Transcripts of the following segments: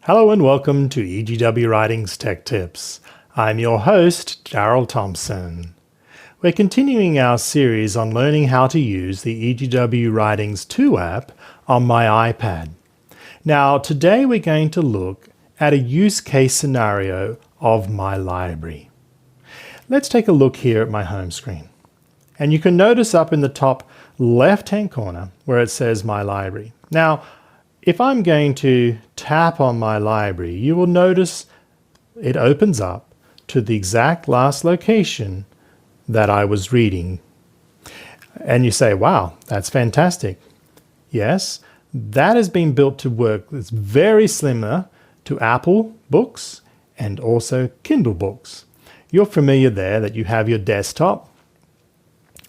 Hello and welcome to EGW Writings Tech Tips. I'm your host, Darryl Thompson. We're continuing our series on learning how to use the EGW Writings 2 app on my iPad. Now, today we're going to look at a use case scenario of my library. Let's take a look here at my home screen. And you can notice up in the top left-hand corner where it says My Library. Now, if I'm going to tap on my library, you will notice it opens up to the exact last location that I was reading. And you say, wow, that's fantastic. Yes, that has been built to work. It's very similar to Apple books and also Kindle books. You're familiar there that you have your desktop.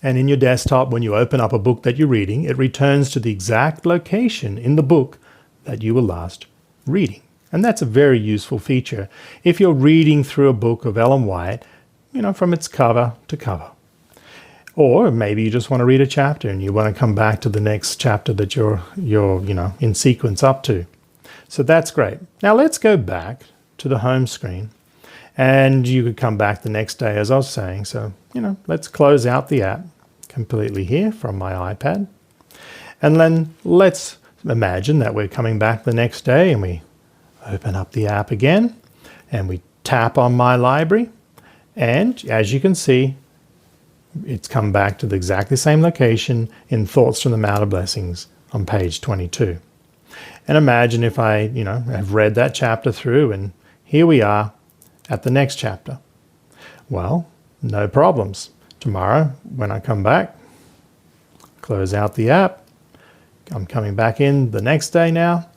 And in your desktop, when you open up a book that you're reading, it returns to the exact location in the book that you were last reading. And that's a very useful feature if you're reading through a book of Ellen White, from its cover to cover. Or maybe you just want to read a chapter and you want to come back to the next chapter that you're in sequence up to. So that's great. Now let's go back to the home screen. And you could come back the next day, as I was saying. So, let's close out the app completely here from my iPad. And then let's imagine that we're coming back the next day and we open up the app again and we tap on My Library. And as you can see, it's come back to the exactly same location in Thoughts from the Mount of Blessings on page 22. And imagine if I, have read that chapter through and here we are at the next chapter. Well, no problems. Tomorrow, when I come back, close out the app. I'm coming back in the next day now,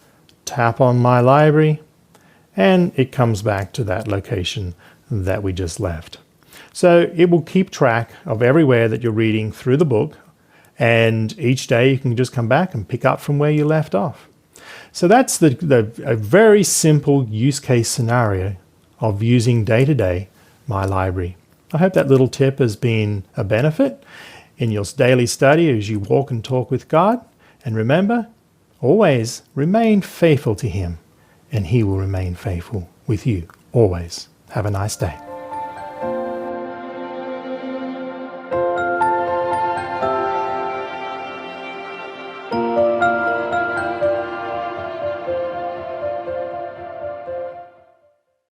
tap on My Library, and it comes back to that location that we just left. So it will keep track of everywhere that you're reading through the book, and each day you can just come back and pick up from where you left off. So that's a very simple use case scenario of using day-to-day My Library. I hope that little tip has been a benefit in your daily study as you walk and talk with God. And remember, always remain faithful to Him, and He will remain faithful with you always. Have a nice day.